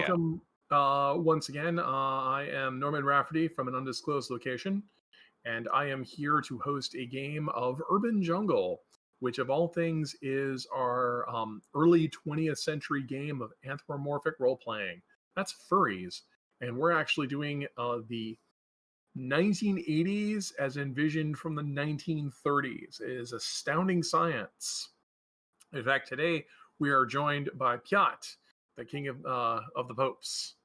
welcome once again. I am Norman Rafferty from an undisclosed location, and I am here to host a game of Urban Jungle, which of all things is our early 20th century game of anthropomorphic role playing. That's furries, and we're actually doing the 1980s as envisioned from the 1930s. It is Astounding Science. In fact, today we are joined by Piat, the king of the popes.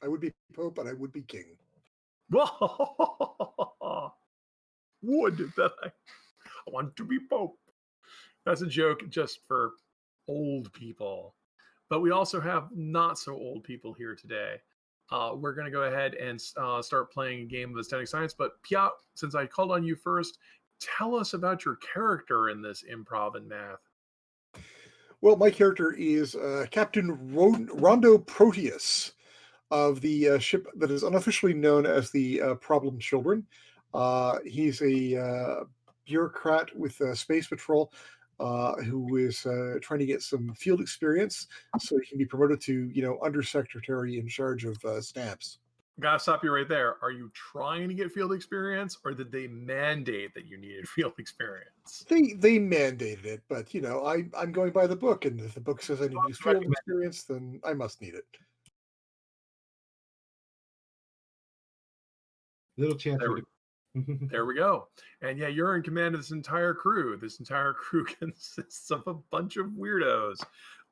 I would be pope, but I would be king. Would that I want to be pope. That's a joke just for old people. But we also have not so old people here today. We're going to go ahead and start playing a game of Astounding Science. But Piat, since I called on you first, tell us about your character in this improv and math. Well, my character is Captain Rondo Proteus of the ship that is unofficially known as the Problem Children. He's a bureaucrat with Space Patrol who is trying to get some field experience so he can be promoted to, undersecretary in charge of stamps. Gotta stop you right there. Are you trying to get field experience, or did they mandate that you needed field experience? They mandated it, but I'm going by the book, and if the book says I need to use field experience, then I must need it. Little chance. There we go. And yeah, you're in command of this entire crew. This entire crew consists of a bunch of weirdos.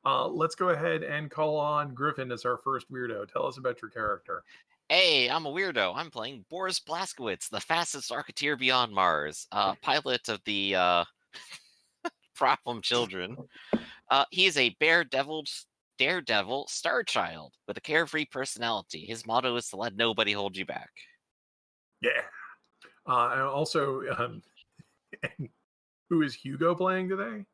Let's go ahead and call on Griffin as our first weirdo. Tell us about your character. Hey, I'm a weirdo. I'm playing Boris Blazkowicz, the fastest Rocketeer beyond Mars, pilot of the Problem Children. He is a daredevil star child with a carefree personality. His motto is to let nobody hold you back. Yeah. And also, who is Hugo playing today?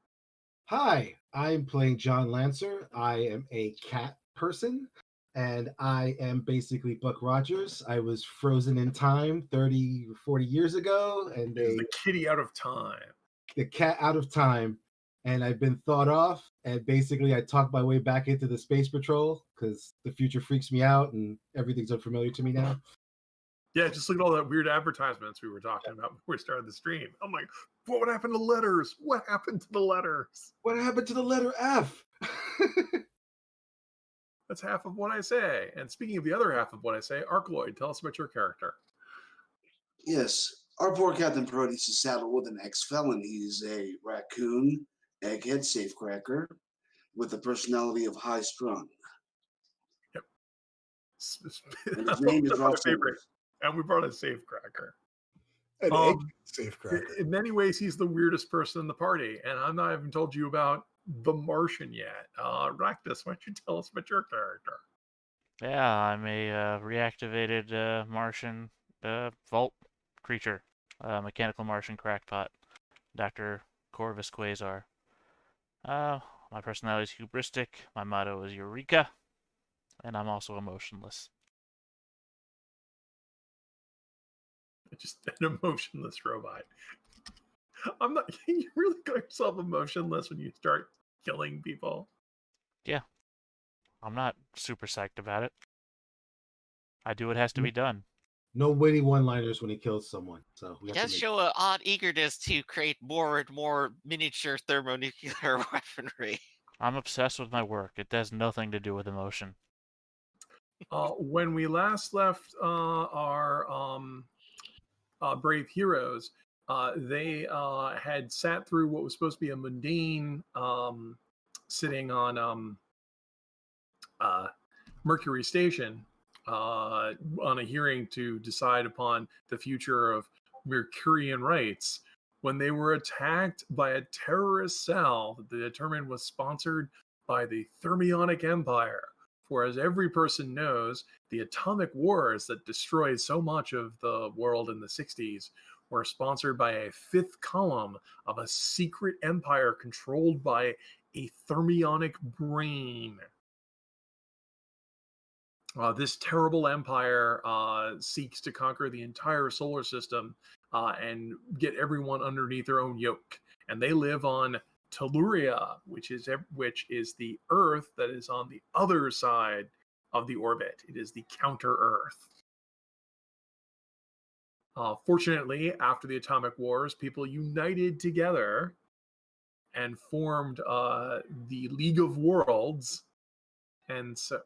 Hi, I'm playing John Lancer. I am a cat person, and I am basically Buck Rogers. I was frozen in time 30 or 40 years ago, and the kitty out of time. The cat out of time, and I've been thought off, and basically I talked my way back into the Space Patrol because the future freaks me out and everything's unfamiliar to me now. Yeah, just look at all that weird advertisements we were talking about before we started the stream. I'm like, what happened to letters? What happened to the letters? What happened to the letter F? That's half of what I say. And speaking of the other half of what I say, Arkloyd, tell us about your character. Yes, our poor Captain Proteus is saddled with an ex-felon. He's a raccoon, egghead safecracker, with a personality of high strung. Yep. And his name is my favorite. And we brought a safecracker. An egg safecracker. In many ways, he's the weirdest person in the party. And I'm not even told you about the Martian yet. Raktus, why don't you tell us about your character? Yeah, I'm a reactivated Martian vault creature. Mechanical Martian crackpot. Dr. Corvus Quasar. My personality is hubristic. My motto is Eureka. And I'm also emotionless. Just an emotionless robot. I'm not. You really got yourself emotionless when you start killing people. Yeah. I'm not super psyched about it. I do what has to be done. No witty one-liners when he kills someone. So he does show an odd eagerness to create more and more miniature thermonuclear weaponry. I'm obsessed with my work. It has nothing to do with emotion. When we last left our brave heroes, they had sat through what was supposed to be a mundane sitting on Mercury Station on a hearing to decide upon the future of Mercurian rights, when they were attacked by a terrorist cell that they determined was sponsored by the Thermionic Empire. For as every person knows, the atomic wars that destroyed so much of the world in the 60s were sponsored by a fifth column of a secret empire controlled by a thermionic brain. This terrible empire seeks to conquer the entire solar system and get everyone underneath their own yoke. And they live on Telluria, which is the Earth that is on the other side of the orbit. It is the counter Earth. Fortunately, after the atomic wars, people united together and formed the League of Worlds. And so,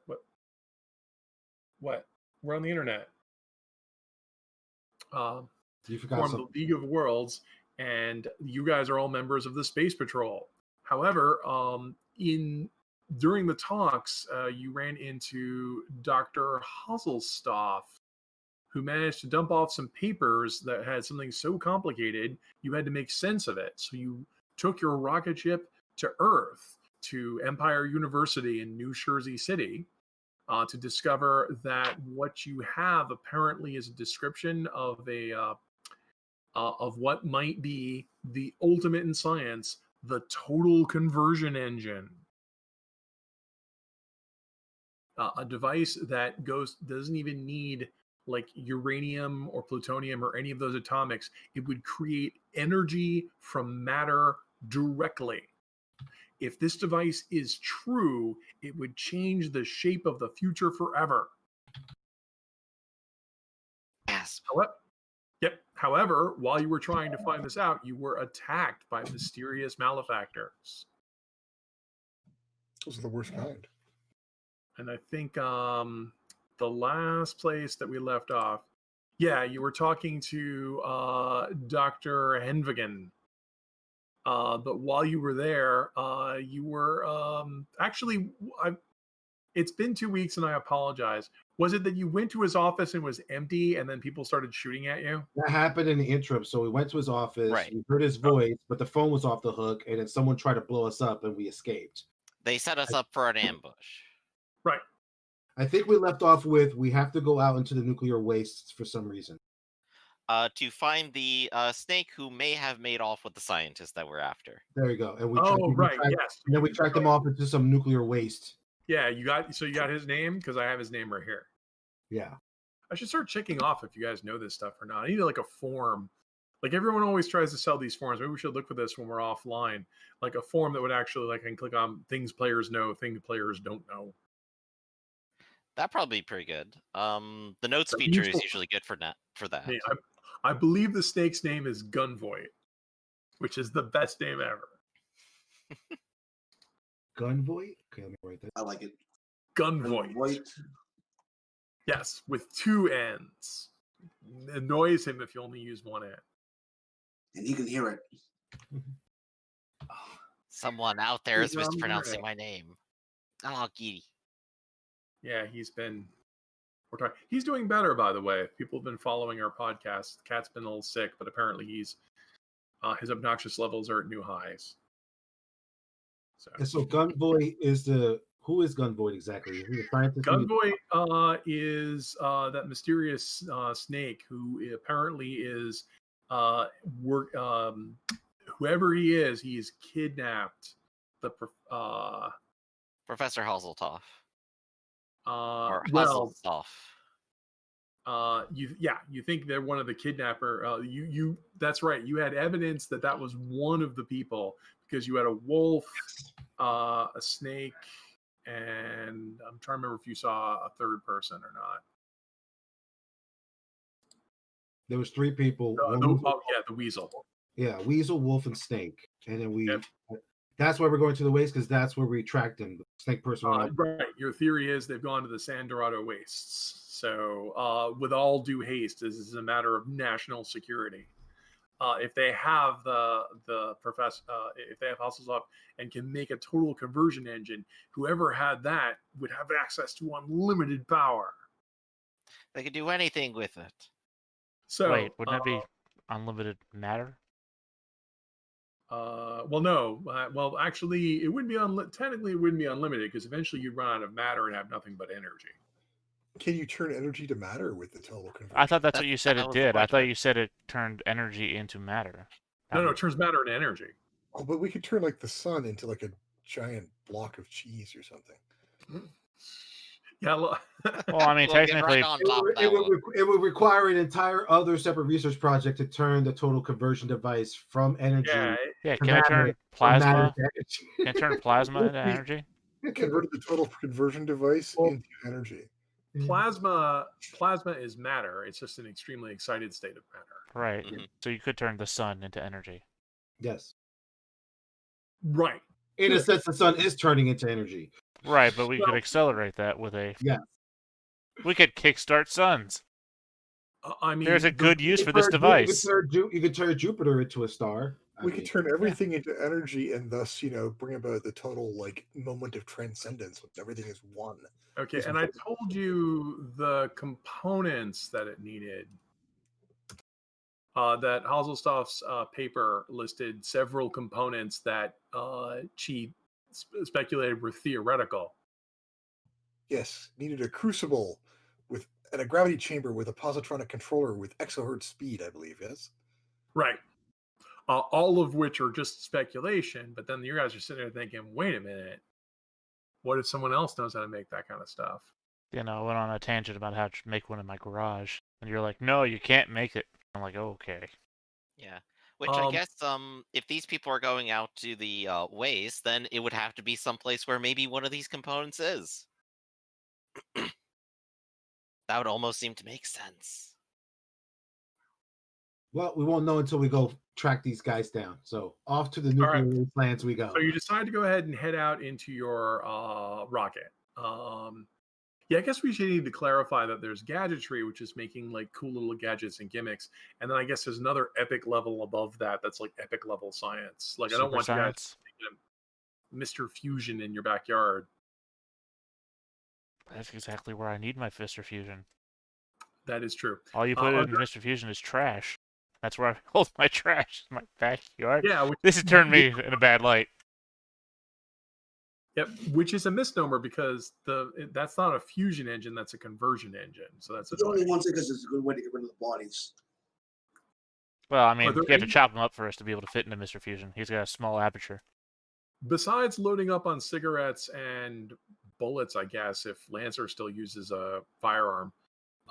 what? We're on the internet. You forgot Formed something. the League of Worlds, and you guys are all members of the Space Patrol. However, during the talks, you ran into Dr. Hazelstoff, who managed to dump off some papers that had something so complicated you had to make sense of it. So you took your rocket ship to Earth, to Empire University in New Jersey City, to discover that what you have apparently is a description of what might be the ultimate in science, the total conversion engine. A device that doesn't even need like uranium or plutonium or any of those atomics. It would create energy from matter directly. If this device is true, it would change the shape of the future forever. Gasp. However, while you were trying to find this out, you were attacked by mysterious malefactors. Those are the worst kind. And I think the last place that we left off, you were talking to Dr. Henvigan. But while you were there, you were it's been 2 weeks and I apologize. Was it that you went to his office and was empty and then people started shooting at you? That happened in the interim. So we went to his office, Right. we heard his voice, but the phone was off the hook, and then someone tried to blow us up and we escaped. They set us up for an ambush. Right. I think we left off with we have to go out into the nuclear wastes for some reason. To find the snake who may have made off with the scientist that we're after. There you go. And we yes. And then we tracked them off into some nuclear waste. Yeah, you got his name? Because I have his name right here. Yeah. I should start checking off if you guys know this stuff or not. I need like a form. Like everyone always tries to sell these forms. Maybe we should look for this when we're offline. Like a form that would actually I can click on things players know, things players don't know. That'd probably be pretty good. The notes feature is usually good for that. Yeah, I believe the snake's name is Gunvoid, which is the best name ever. Gunvoid? Okay, let me write that. I like it. Gunvoid. Yes, with 2 N's. It annoys him if you only use 1 N. And he can hear it. Someone out there is mispronouncing my name. Oh, giddy. Yeah, he's doing better, by the way. People have been following our podcast. The cat's been a little sick, but apparently his obnoxious levels are at new highs. So Gunvoid is who is Gunvoid exactly? Is he a scientist? Gunvoid is that mysterious snake who apparently is whoever he is, he's kidnapped the Professor Hazeltoff. Or well, Hazeltoff. You think they're one of the kidnapper. That's right. You had evidence that was one of the people because you had a wolf, a snake, and I'm trying to remember if you saw a third person or not. There was 3 people. The weasel. Yeah, weasel, wolf, and snake. And then that's why we're going to the waste, because that's where we tracked him. The snake person. Right. Your theory is they've gone to the San Dorado wastes. So, with all due haste, this is a matter of national security. If they have the professor, if they have Hasselhoff and can make a total conversion engine, whoever had that would have access to unlimited power. They could do anything with it. So wait, wouldn't that be unlimited matter? Well, no. Well, actually, it wouldn't be technically it wouldn't be unlimited because eventually you'd run out of matter and have nothing but energy. Can you turn energy to matter with the total conversion? I thought that's what you said it did. I thought you said it turned energy into matter. No, it turns matter into energy. Oh, but we could turn like the sun into like a giant block of cheese or something. Yeah. Well, I mean, technically, it would require an entire other separate research project to turn the total conversion device from energy Yeah, can I turn Matter plasma? to energy. Can I turn plasma into We energy? converted the total conversion device Well, into energy. Plasma is matter. It's just an extremely excited state of matter. Right. Mhm. So you could turn the sun into energy. Yes. Right. In a sense, the sun is turning into energy. Right, but we could Well- accelerate that with a. Yes. We could kickstart suns. I mean, There's a good use for this You device. could turn Jupiter into a star. We could turn everything into energy and thus, bring about the total moment of transcendence when everything is one. Okay, It's and I important. told you the components that it needed. That Haselstoff's paper listed several components that she speculated were theoretical. Yes, needed a crucible and a gravity chamber with a positronic controller with exahertz speed, I believe, yes? Right. All of which are just speculation, but then you guys are sitting there thinking, wait a minute, what if someone else knows how to make that kind of stuff? I went on a tangent about how to make one in my garage, and you're like, "No, you can't make it." I'm like, "Oh, okay." Yeah. Which I guess, if these people are going out to the waste, then it would have to be someplace where maybe one of these components is. That would almost seem to make sense. Well, we won't know until we go track these guys down. So off to the All right. nuclear plants we go. So you decide to go ahead and head out into your rocket. Yeah, I guess we should need to clarify that there's gadgetry, which is making like cool little gadgets and gimmicks, and then I guess there's another epic level above that that's like epic level science. Like I don't Super want you guys science. Mr. Fusion in your backyard. That's exactly where I need my Fister Fusion. That is true. All you put in Mr. Fusion is trash. That's where I hold my trash in my backyard. Yeah, This has turned me in a bad light. Yep, which is a misnomer because that's not a fusion engine, that's a conversion engine. So that's It's only annoying. one thing because it's a good way to get rid of the bodies. Well, I mean, there you have to any- chop him up for us to be able to fit into Mr. Fusion. He's got a small aperture. Besides loading up on cigarettes and bullets, I guess, if Lancer still uses a firearm.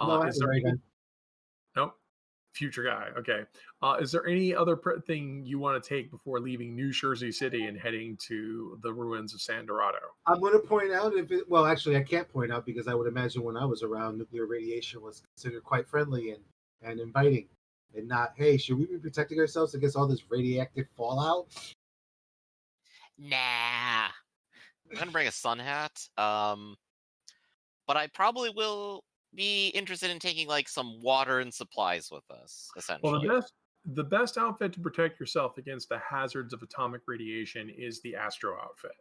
No, Is there ray gun. Nope. Future guy. Okay. Is there any other thing you want to take before leaving New Jersey City and heading to the ruins of San Dorado? I'm going to point out well, actually, I can't point out because I would imagine when I was around, nuclear radiation was considered quite friendly and inviting, and not, hey, should we be protecting ourselves against all this radioactive fallout? Nah. I'm gonna bring a sun hat. But I probably will be interested in taking like some water and supplies with us, essentially. Well, the best outfit to protect yourself against the hazards of atomic radiation is the Astro outfit.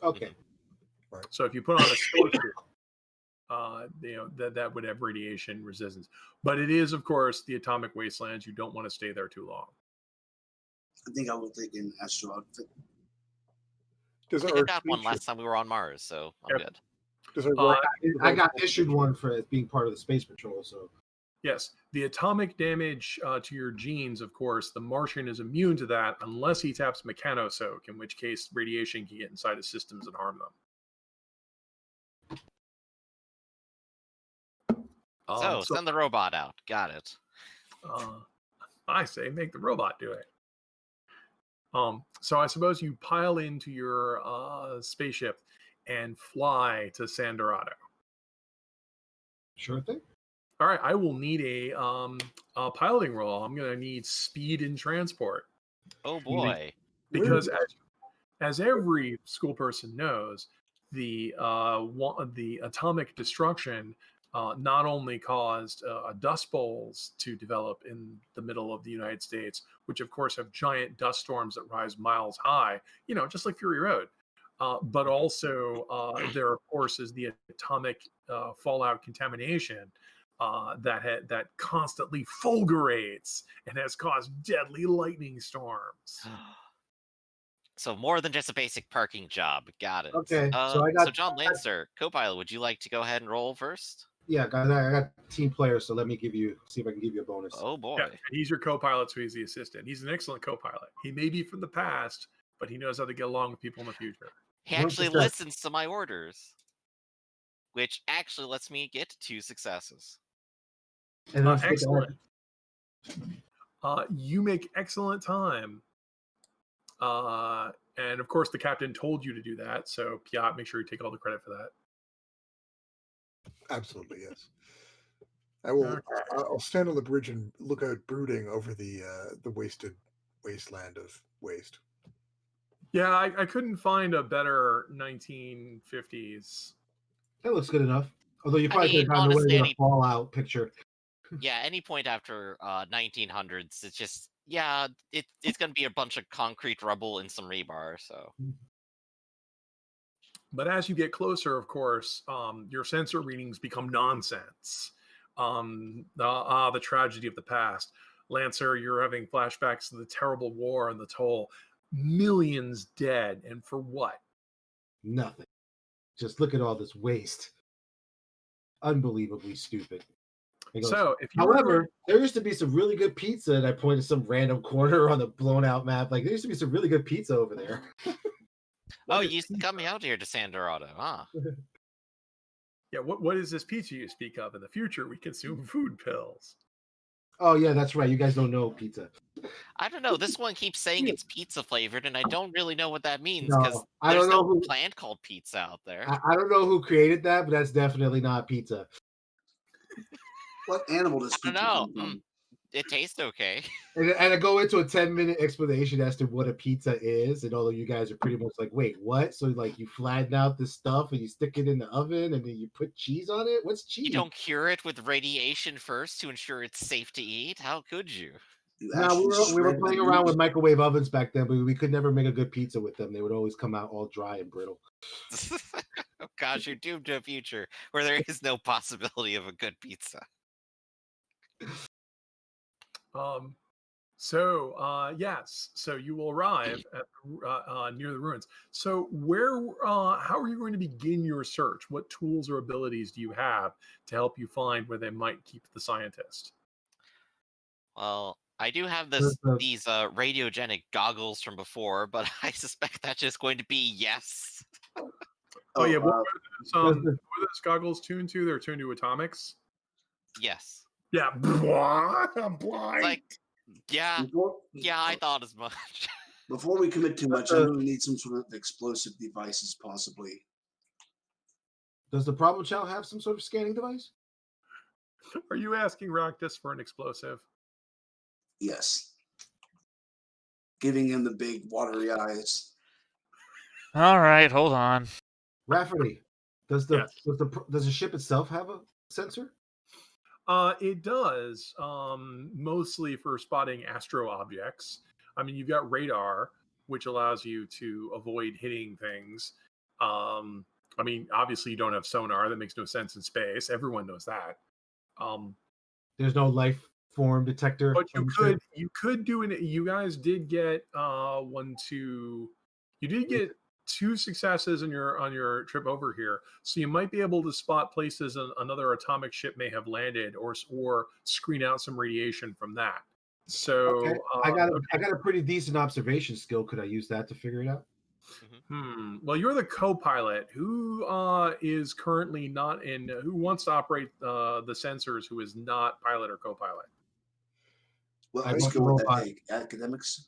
Okay. So if you put on a spacesuit, that would have radiation resistance. But it is, of course, the atomic wastelands. You don't want to stay there too long. I think I will take an Astro outfit. Does I our did that one spaceship- last time we were on Mars, so I'm Yep. good. does our I got issued one for being part of the space patrol, so Yes, the atomic damage to your genes, of course, the Martian is immune to that unless he taps mechanosoak, in which case radiation can get inside his systems and harm them. So send the robot out. Got it. I say make the robot do it. So I suppose you pile into your spaceship and fly to San Dorado. sure thing. All right, I will need a piloting roll. I'm going to need speed and transport. Oh boy. Because as every school person knows, the atomic destruction not only caused dust bowls to develop in the middle of the United States, which of course have giant dust storms that rise miles high, just like Fury Road. But also there, of course, is the atomic fallout contamination that constantly fulgurates and has caused deadly lightning storms. So more than just a basic parking job. Got it. Okay, So John Lancer, co-pilot, would you like to go ahead and roll first? Yeah, guys, I got team players, so let me see if I can give you a bonus. Oh boy. Yeah, he's your co-pilot, so he's the assistant. He's an excellent co-pilot. He may be from the past, but he knows how to get along with people in the future. He actually 1%. listens to my orders, which actually lets me get 2 successes. And let's take Excellent. You make excellent time And of course, the captain told you to do that. So, Piat, make sure you take all the credit for that. Absolutely, yes. I will. I'll stand on the bridge and look out, brooding over the wasteland of waste. Yeah, I couldn't find a better 1950s. That looks good enough. Although you I probably could mean, have gotten away honestly, with a Fallout picture. yeah, any point after 1900s, it's just it's gonna be a bunch of concrete rubble and some rebar. So But as you get closer, of course, your sensor readings become nonsense. The tragedy of the past. Lancer, you're having flashbacks to the terrible war and the toll. Millions dead, and for what? Nothing. Just look at all this waste. Unbelievably stupid. He goes, So, if you were however, there used to be some really good pizza, and I pointed some random corner on the blown out map. Like, there used to be some really good pizza over there. oh, you used to come out here to San Dorado, huh? Yeah, what is this pizza you speak of? In the future, we consume food pills. Oh, yeah, that's right. You guys don't know pizza. I don't know. This one keeps saying it's pizza flavored, and I don't really know what that means No, because I there's don't know no who- plant called pizza out there. I don't know who created that, but that's definitely not pizza. What animal does I don't pizza know. come from? It tastes okay. And I go into a 10-minute explanation as to what a pizza is, and all of you guys are pretty much like, wait, what? So, like, you flatten out this stuff and you stick it in the oven and then you put cheese on it? What's cheese? You don't cure it with radiation first to ensure it's safe to eat? How could you? You No, actually we were shred playing the around meat. with microwave ovens back then, but we could never make a good pizza with them. They would always come out all dry and brittle. Oh gosh, you're doomed to a future where there is no possibility of a good pizza. Yes, so you will arrive at near the ruins. So how are you going to begin your search? What tools or abilities do you have to help you find where they might keep the scientist? Well, I do have There's these radiogenic goggles from before, but I suspect that's just going to be yes. Oh yeah, what there's were those goggles tuned to? They're tuned to atomics. Yes. Yeah, I'm blind. Like, yeah, I thought as much. Before we commit too much, I'm going to need some sort of explosive devices, possibly. Does the problem child have some sort of scanning device? Are you asking Raktus for an explosive? Yes. Giving him the big watery eyes. All right, hold on. Rafferty, does the Yes. does the ship itself have a sensor? It does, mostly for spotting astro objects. I mean, you've got radar, which allows you to avoid hitting things. I mean, obviously, you don't have sonar. That makes no sense in space. Everyone knows that. There's no life form detector. But on the ship? you could do it. You guys did get you did get two successes on your trip over here, so you might be able to spot places another atomic ship may have landed, or screen out some radiation from that. So Okay. I got a pretty decent observation skill. Could I use that to figure it out? Well, you're the co-pilot. Who is currently not in? Who wants to operate the sensors? Who is not pilot or co-pilot? Well, I let's want go the with robot. that. Academics.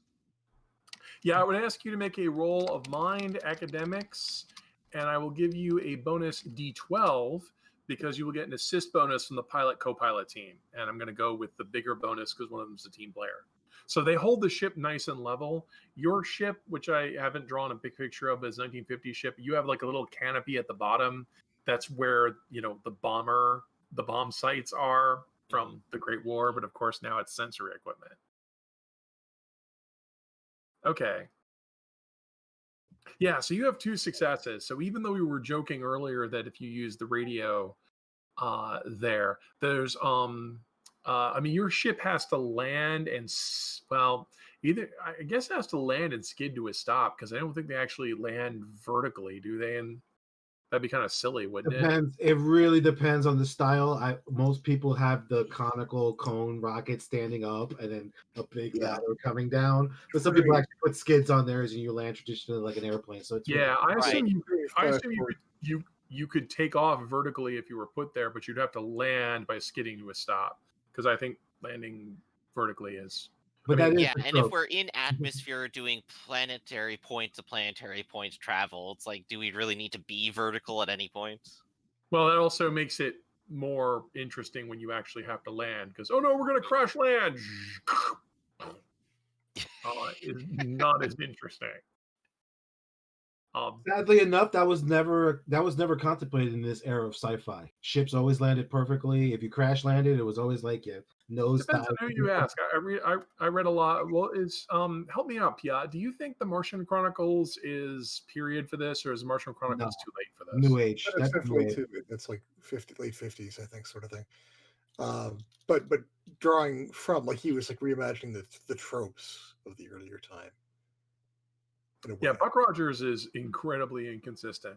Yeah, I would ask you to make a roll of mind academics, and I will give you a bonus D12 because you will get an assist bonus from the pilot co-pilot team. And I'm going to go with the bigger bonus because one of them is a team player. So they hold the ship nice and level. Your ship, which I haven't drawn a big picture of, is 1950 ship. You have like a little canopy at the bottom. That's where the bomb sites are from the Great War. But of course now it's sensory equipment. Okay. Yeah, so you have two successes. So even though we were joking earlier that if you use the radio there's I mean your ship has to land and either I guess it has to land and skid to a stop because I don't think they actually land vertically, do they? And that'd be kind of silly, wouldn't it? Depends. It really depends on the style. Most people have the conical cone rocket standing up and then a big ladder coming down. But some people actually put skids on theirs and you land traditionally like an airplane. So it's Yeah, I assume Right. you could take off vertically if you were put there, but you'd have to land by skidding to a stop because I think landing vertically is But I mean, that is Yeah, the and if trope. we're in atmosphere doing planetary point to planetary point travel, it's like, do we really need to be vertical at any point? Well, that also makes it more interesting when you actually have to land because, oh no, we're going to crash land. Is not as interesting. Sadly enough, that was never contemplated in this era of sci-fi. Ships always landed perfectly. If you crash landed, it was always like your nose Depends dive. on who you ask. I read a lot. Well, is help me out, Pia. Do you think the Martian Chronicles is period for this, or is Martian No, Chronicles too late for this? New Age. That's That's New definitely Age. too. That's like late 50s, I think, sort of thing. But drawing from like he was like reimagining the tropes of the earlier time. In a way. Yeah, Buck Rogers is incredibly inconsistent.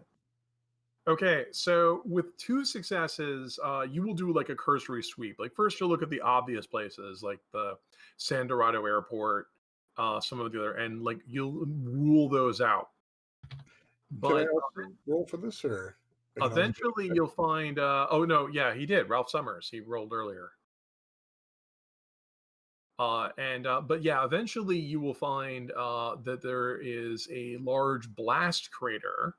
Okay, so with 2 successes, you will do like a cursory sweep. Like first, you'll look at the obvious places, like the San Dorado Airport, some of the other, and like you'll rule those out. Can I But also roll for this, or I can always do eventually, it? you'll find. Oh no, yeah, he did. Ralph Summers, he rolled earlier. But yeah, eventually you will find that there is a large blast crater,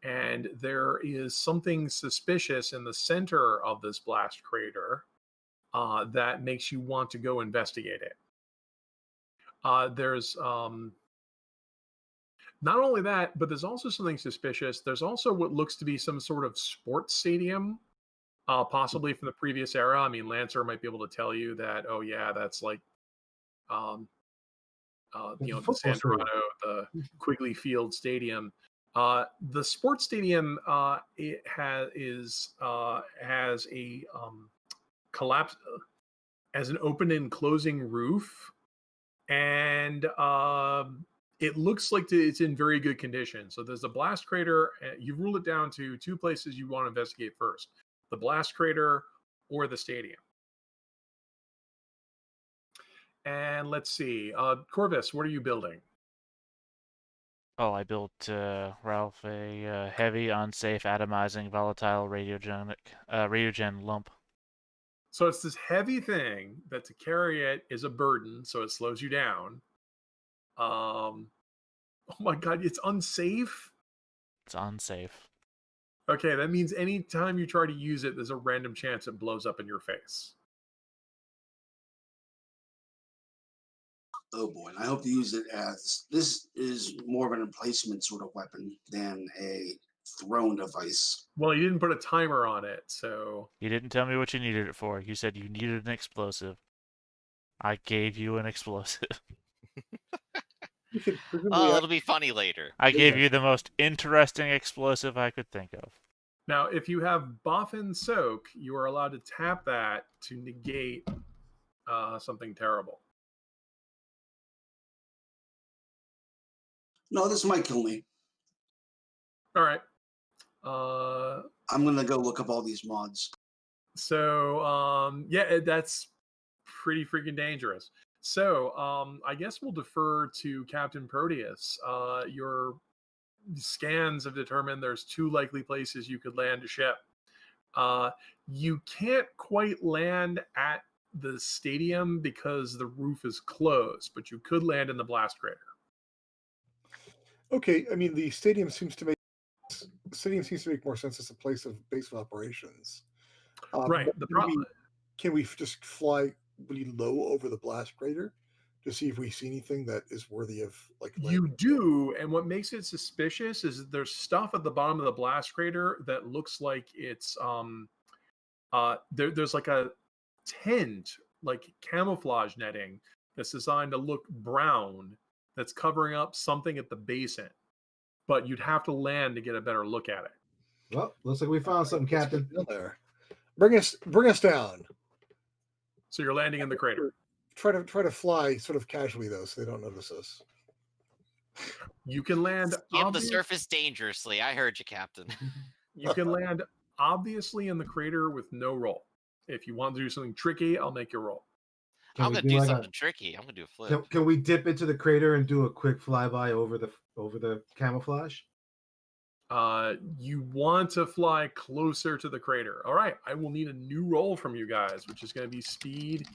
and there is something suspicious in the center of this blast crater that makes you want to go investigate it. There's not only that, but there's also something suspicious. There's also what looks to be some sort of sports stadium, possibly from the previous era. I mean, Lancer might be able to tell you that. Oh yeah, that's like um, It's a the football San stadium. Dorado, the Quigley Field Stadium. The sports stadium it has a collapse, as an open and closing roof, and it looks like it's in very good condition. So there's a blast crater. You rule it down to 2 places you want to investigate first: the blast crater or the stadium. And let's see, Corvus, what are you building? Oh, I built Ralph a heavy, unsafe, atomizing, volatile, radiogen lump. So it's this heavy thing that to carry it is a burden, so it slows you down. Oh my god, it's unsafe. It's unsafe. Okay, that means anytime you try to use it, there's a random chance it blows up in your face. Oh boy, and I hope to use it as this is more of an emplacement sort of weapon than a thrown device. Well, you didn't put a timer on it, so You didn't tell me what you needed it for. You said you needed an explosive. I gave you an explosive. You could presumably Oh, it'll be funny later. I gave you the most interesting explosive I could think of. now if you have buff and soak, you are allowed to tap that to negate something terrible. No, this might kill me. All right. I'm gonna go look up all these mods. So yeah, that's pretty freaking dangerous. So I guess we'll defer to Captain Proteus. Your scans have determined there's 2 likely places you could land a ship. You can't quite land at the stadium because the roof is closed, but you could land in the blast crater. Okay, I mean the stadium seems to make more sense as a place of base of operations. Right. But can we just fly really low over the blast crater to see if we see anything that is worthy of like? You do, and what makes it suspicious is that there's stuff at the bottom of the blast crater that looks like it's there's like a tent, like camouflage netting that's designed to look brown, that's covering up something at the basin, but you'd have to land to get a better look at it. Well, looks like we found something, Captain. There. Bring us down. So you're landing in the crater. Try to fly sort of casually though, so they don't notice us. You can land Skim the surface dangerously. I heard you, Captain. You can land obviously in the crater with no roll. If you want to do something tricky, I'll make you roll. I'm gonna do something tricky. I'm gonna do a flip. Can we dip into the crater and do a quick flyby over the camouflage? You want to fly closer to the crater. All right, I will need a new roll from you guys, which is going to be speed,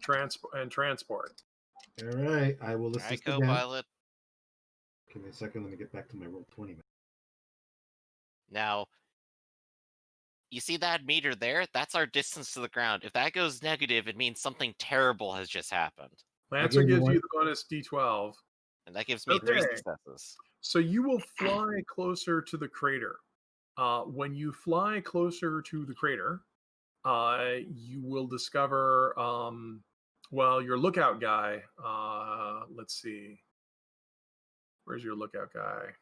transport. All right, I will All assist right, again. co-pilot. Give me a second. Let me get back to my roll 20. Now, you see that meter there? That's our distance to the ground. If that goes negative, it means something terrible has just happened. Lancer Again, you gives you want- the bonus D12. And that gives me 3 Okay. successes. So you will fly closer to the crater. When you fly closer to the crater, you will discover, well, your lookout guy. Let's see. Where's your lookout guy?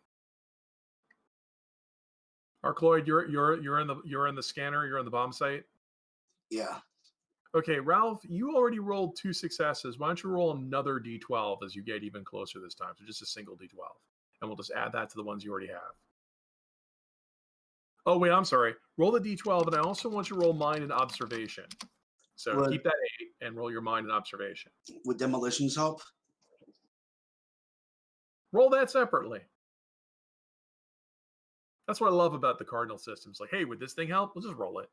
Arcloyd, you're in the scanner. You're in the bomb site. Yeah. Okay, Ralph, you already rolled 2 successes. Why don't you roll another D12 as you get even closer this time? So just a single D12, and we'll just add that to the ones you already have. Oh wait, I'm sorry. Roll the D12, and I also want you to roll mind and observation. So Would- keep that 8 and roll your mind and observation. Would demolitions help? Roll that separately. That's what I love about the Cardinal systems. Like, hey, would this thing help? We'll just roll it.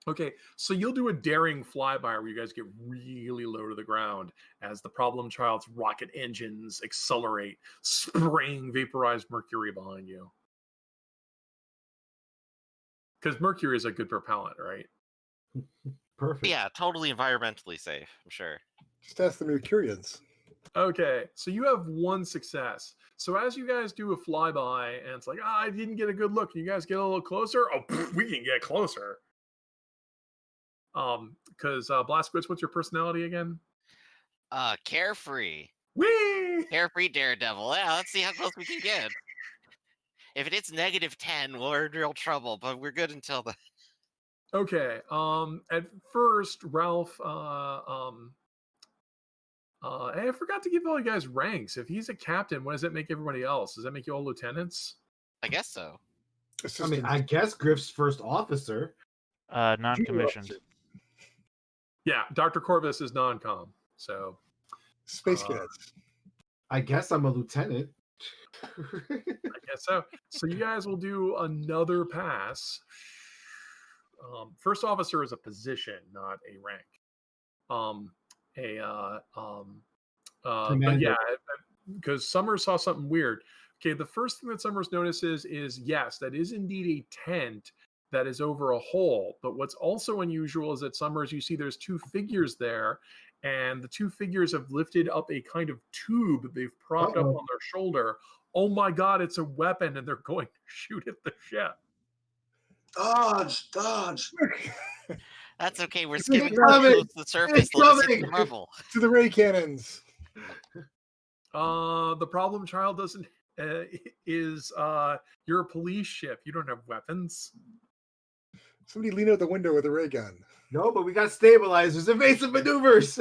Okay, so you'll do a daring flyby where you guys get really low to the ground as the problem child's rocket engines accelerate, spraying vaporized mercury behind you. Because mercury is a good propellant, right? Perfect. Yeah, totally environmentally safe, I'm sure. Just ask the Mercurians. Okay, so you have 1 success. So as you guys do a flyby, and it's like, I didn't get a good look. You guys get a little closer? Oh, we can get closer. Because Blazkowicz, what's your personality again? Carefree. Whee! Carefree daredevil. Yeah, let's see how close we can get. If it hits -10, we're in real trouble, but we're good until then. Okay. At first, Ralph. I forgot to give all you guys ranks. If he's a captain, what does that make everybody else? Does that make you all lieutenants? I guess so. I Assistant mean, I guess Griff's first officer. Non-commissioned. Yeah, Dr. Corvus is non-com. So Space Cadets. I guess I'm a lieutenant. I guess so. So you guys will do another pass. First officer is a position, not a rank. But yeah, because Summers saw something weird. Okay, the first thing that Summers notices is yes, that is indeed a tent that is over a hole. But what's also unusual is that Summers, you see there's 2 figures there, and the 2 figures have lifted up a kind of tube that they've propped up on their shoulder. Oh my God, it's a weapon, and they're going to shoot at the ship. Dodge, dodge. That's okay. We're It's skimming coming! close to the surface. It's Let us hit the coming! rubble. To the ray cannons. The problem child doesn't is you're a police ship. You don't have weapons. Somebody lean out the window with a ray gun. No, but we got stabilizers, evasive maneuvers.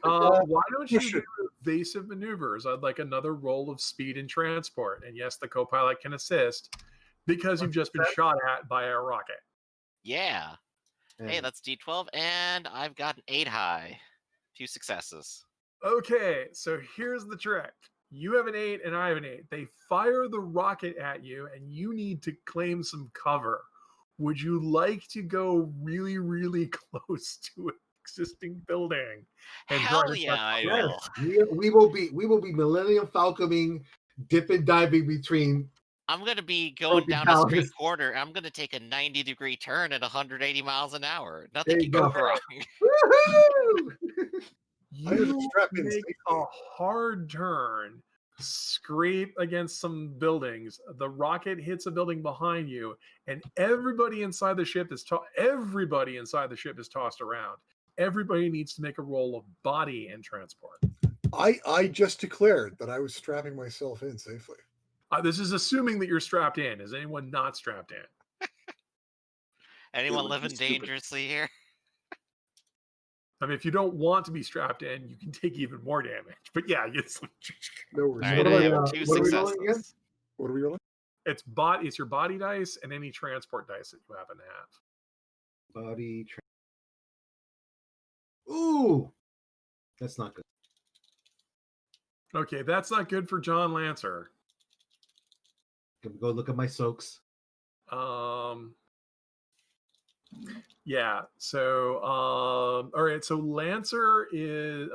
Why don't you push do it. evasive maneuvers? I'd like another roll of speed and transport. And yes, the co-pilot can assist because you've just been shot at by a rocket. Yeah. Hey, that's D12, and I've got an 8 high. 2 successes. Okay, so here's the trick. You have an 8 and I have an 8. They fire the rocket at you and you need to claim some cover. Would you like to go really, really close to an existing building? And try Hell to yeah, shut I cover? will. We will be Millennium Falconing, dip and diving between. I'm gonna be going Broken down a street palace. corner. I'm gonna take a 90-degree turn at 180 miles an hour. There Nothing you can go go. wrong. Woohoo! I'm gonna You strap in make safely. a hard turn, scrape against some buildings. The rocket hits a building behind you, and everybody inside the ship is tossed around. Everybody needs to make a roll of body and transport. I just declared that I was strapping myself in safely. This is assuming that you're strapped in. Is anyone not strapped in? Anyone would be living stupid. dangerously here? I mean, if you don't want to be strapped in, you can take even more damage. But yeah, it's No worries. All right, What I are have we, 2 what are we rolling again? successes. What are we rolling? it's your body dice and any transport dice that you happen to have. Body. Ooh, that's not good. Okay, that's not good for John Lancer. Can we go look at my soaks? Yeah. So, all right. So Lancer is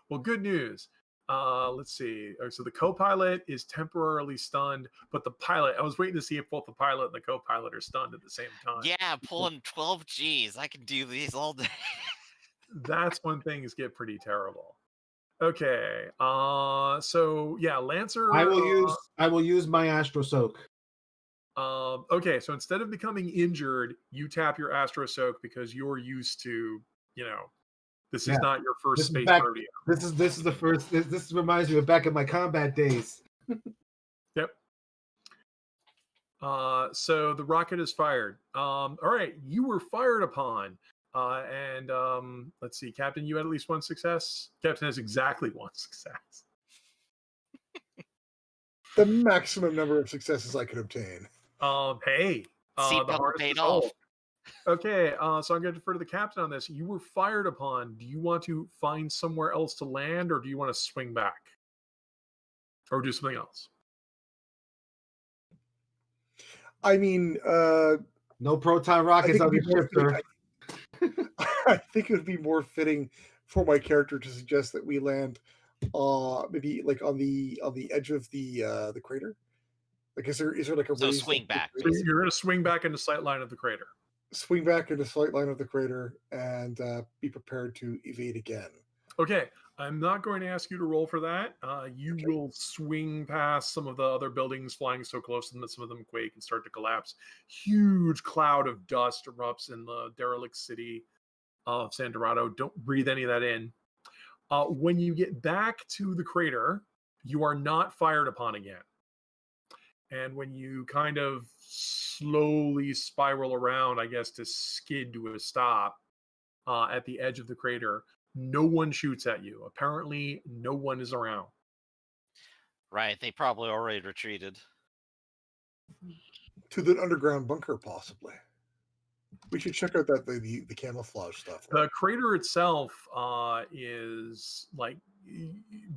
well. Good news. Let's see. So the co-pilot is temporarily stunned, but the pilot. I was waiting to see if both the pilot and the co-pilot are stunned at the same time. Yeah, pulling 12 Gs. I can do these all day. That's when things get pretty terrible. Okay. So yeah, Lancer. I will use my Astro Soak. Okay, so instead of becoming injured, you tap your Astro Soak because you're used to, this is not your first space rodeo. This is the first. This reminds me of back in my combat days. Yep. So the rocket is fired. All right, you were fired upon. And let's see, Captain, you had at least one success. Captain has exactly one success. The maximum number of successes I could obtain. Hey, the Seatbelt hardest paid is old. off. Okay, so I'm going to defer to the captain on this. You were fired upon. Do you want to find somewhere else to land, or do you want to swing back, or do something else? I mean, no proton rockets on the ship, sir. I think it would be more fitting for my character to suggest that we land, maybe like on the edge of the crater. Like, is there like a raised swing back? So you're going to swing back into sight line of the crater. Swing back into sight line of the crater and be prepared to evade again. Okay, I'm not going to ask you to roll for that. You will swing past some of the other buildings flying so close that some of them quake and start to collapse. Huge cloud of dust erupts in the derelict city of San Dorado. Don't breathe any of that in. When you get back to the crater, you are not fired upon again. And when you kind of slowly spiral around, I guess, to skid to a stop at the edge of the crater, no one shoots at you. Apparently, no one is around. Right, they probably already retreated. To the underground bunker, possibly. We should check out the camouflage stuff. The crater itself is like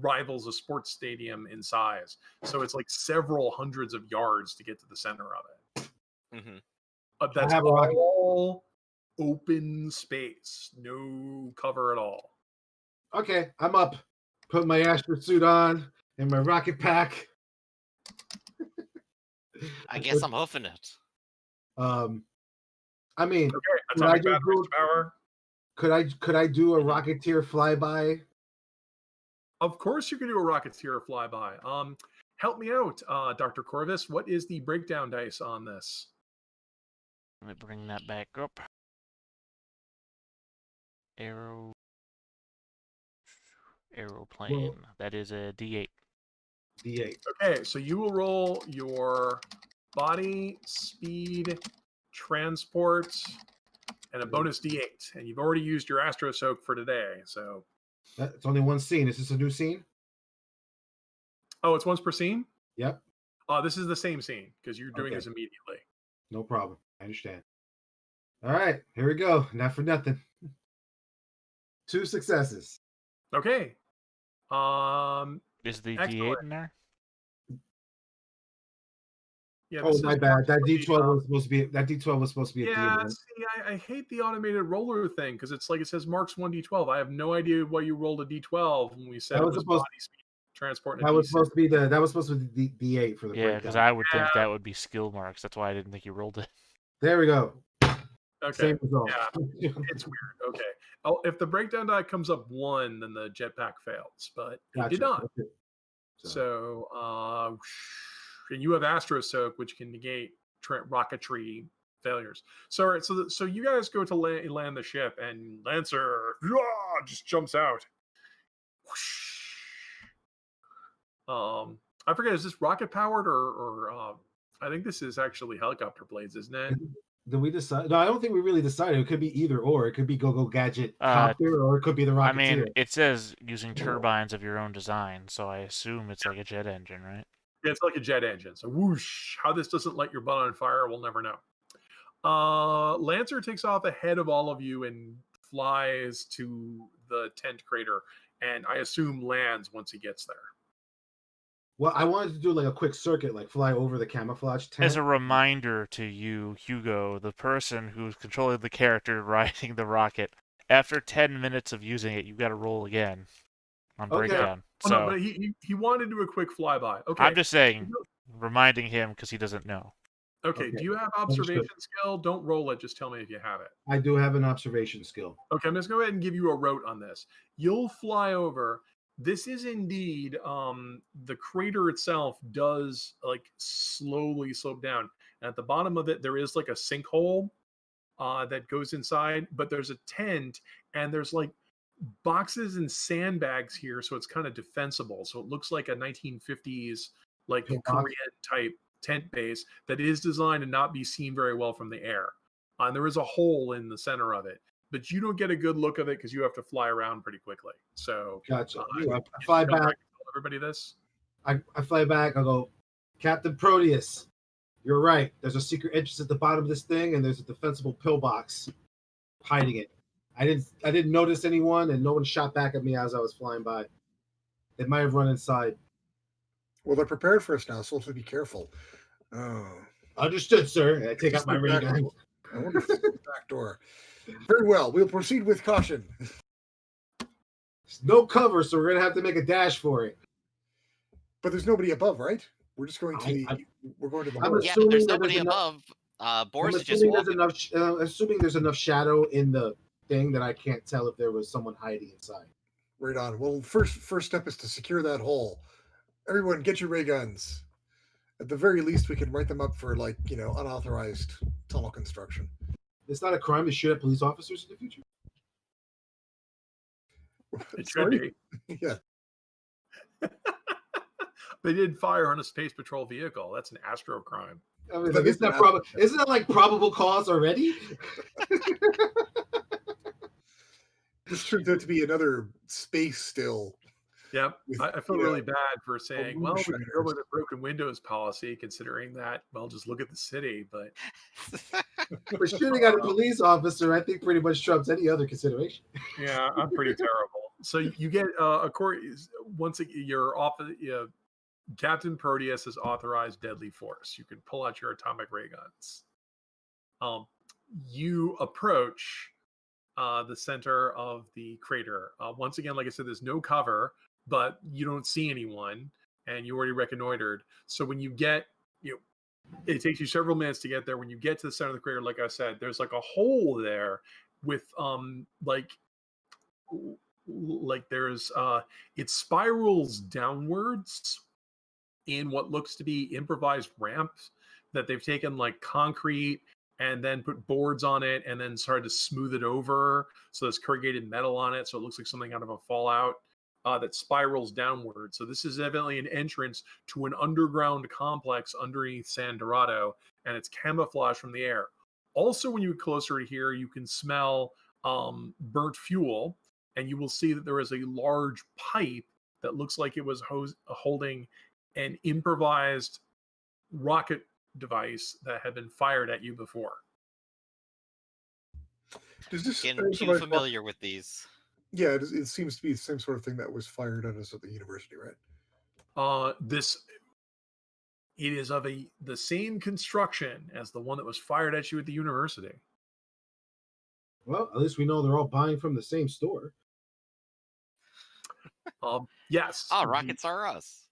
rivals a sports stadium in size, so it's like several hundreds of yards to get to the center of it. Mm-hmm. That's all open space, no cover at all. Okay, I'm up. Put my Astro suit on and my rocket pack. I guess I'm hoofing it. I mean, atomic batteries power. Could I do a Rocketeer flyby? Of course you can do a Rocketeer flyby. Help me out, Dr. Corvus. What is the breakdown dice on this? Let me bring that back up. Aeroplane. Well, that is a D8. D8. Okay, so you will roll your body, speed, transport, and a bonus D8. And you've already used your Astro Soak for today, so... It's only one scene. Is this a new scene? Oh, it's once per scene? Yep. This is the same scene, because you're doing this immediately. No problem. I understand. All right, here we go. Not for nothing. 2 successes. Okay. Is the D8 in there? Yeah, oh, my bad. That D12 was supposed to be. That D12 was supposed to be. Yeah, see, I hate the automated roller thing because it's like it says marks 1d12. I have no idea why you rolled a d12 when we said it was body speed, transport. That was supposed to be the. That was supposed to be the D8 for the. Yeah, because I would think that would be skill marks. That's why I didn't think you rolled it. There we go. Okay. Same result. Yeah, it's weird. Okay. Oh, if the breakdown die comes up 1, then the jetpack fails, but it did not. Okay. So, and you have Astro Soak, which can negate rocketry failures. So, all right, so you guys go to land the ship, and Lancer just jumps out. I forget, is this rocket powered or I think this is actually helicopter blades, isn't it? Did we decide? No, I don't think we really decided. It could be either or. It could be Go-Go Gadget copter, or it could be the Rocketeer. I mean, it says using turbines of your own design, so I assume it's like a jet engine, right? Yeah, it's like a jet engine. So whoosh, how this doesn't light your butt on fire, we'll never know. Lancer takes off ahead of all of you and flies to the tent crater, and I assume lands once he gets there. Well, I wanted to do like a quick circuit, like fly over the camouflage tent. As a reminder to you, Hugo, the person who's controlling the character riding the rocket, after 10 minutes of using it, you've got to roll again on Okay. breakdown. Oh, So no, but he wanted to do a quick flyby. Okay. I'm just saying, reminding him because he doesn't know. Okay. Do you have observation skill? Don't roll it. Just tell me if you have it. I do have an observation skill. Okay, I'm just going to go ahead and give you a rote on this. You'll fly over. This is indeed the crater itself does like slowly slope down. And at the bottom of it, there is like a sinkhole that goes inside, but there's a tent and there's like boxes and sandbags here, so it's kind of defensible. So it looks like a 1950s like Korean type tent base that is designed to not be seen very well from the air. And there is a hole in the center of it, but you don't get a good look of it because you have to fly around pretty quickly. So Gotcha. I fly back. Tell everybody this. I fly back. I go, Captain Proteus, you're right. There's a secret entrance at the bottom of this thing, and there's a defensible pillbox hiding it. I didn't notice anyone, and no one shot back at me as I was flying by. They might have run inside. Well, they're prepared for us now, so we'll have to be careful. Oh. Understood, sir. I take out my ray gun. I wonder if it's the back door. Very well. We'll proceed with caution. There's no cover, so we're gonna have to make a dash for it. But there's nobody above, right? We're just going to we're going to the horse. Yeah, there's nobody above. Boris is just walking. Assuming there's enough shadow in the thing that I can't tell if there was someone hiding inside. Right on. Well, first step is to secure that hole. Everyone, get your ray guns. At the very least, we can write them up for unauthorized tunnel construction. It's not a crime to shoot at police officers in the future. It should be. Yeah. They did fire on a space patrol vehicle. That's an astro crime. I mean, like, isn't that like probable cause already? This turns out to be another space still. Yep. I feel really bad for saying, well, we can go with a broken windows policy, considering that, well, just look at the city. But for shooting at a police officer, I think pretty much trumps any other consideration. Yeah, I'm pretty terrible. So you get once you're off of Captain Proteus has authorized deadly force. You can pull out your atomic ray guns. You approach the center of the crater. Once again, like I said, there's no cover, but you don't see anyone, and you already reconnoitered. So when you get, it takes you several minutes to get there. When you get to the center of the crater, like I said, there's like a hole there with like there's it spirals downwards in what looks to be improvised ramps that they've taken like concrete and then put boards on it and then started to smooth it over. So there's corrugated metal on it. So it looks like something out of a Fallout that spirals downward. So this is evidently an entrance to an underground complex underneath San Dorado, and it's camouflaged from the air. Also, when you get closer to here, you can smell burnt fuel, and you will see that there is a large pipe that looks like it was holding an improvised rocket device that had been fired at you before. Does this Getting too familiar with these? Yeah, it seems to be the same sort of thing that was fired at us at the university, right? It is of the same construction as the one that was fired at you at the university. Well, at least we know they're all buying from the same store. Yes. Rockets are us.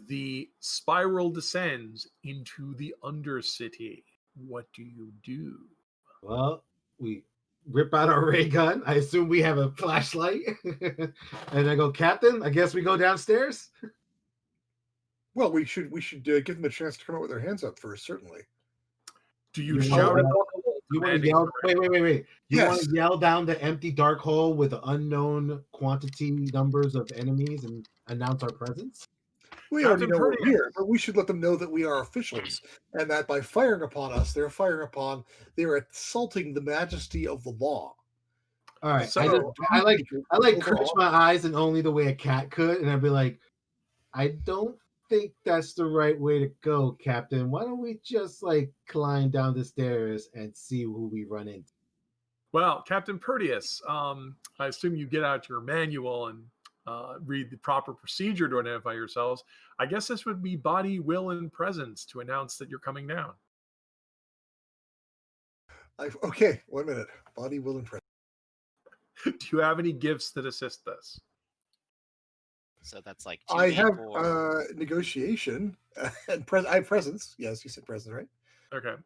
The spiral descends into the Undercity. What do you do? Well, we rip out our ray gun. I assume we have a flashlight. And I go, Captain, I guess we go downstairs? Well, we should give them a chance to come out with their hands up first, certainly. Do you shout? You want to yell? Wait. You want to yell down the empty dark hole with the unknown quantity numbers of enemies and announce our presence? We already know we're here, but we should let them know that we are officials, and that by firing upon us, they're assaulting the majesty of the law. All right. So, I crouch my eyes in only the way a cat could, and I'd be like, I don't think that's the right way to go, Captain. Why don't we just climb down the stairs and see who we run into? Well, Captain Proteus, I assume you get out your manual and read the proper procedure to identify yourselves, I guess this would be body, will, and presence to announce that you're coming down. Okay, 1 minute. Body, will, and presence. Do you have any gifts that assist this? So that's like I have 2d4. negotiation and I have presence. Yes, you said presence, right? Okay.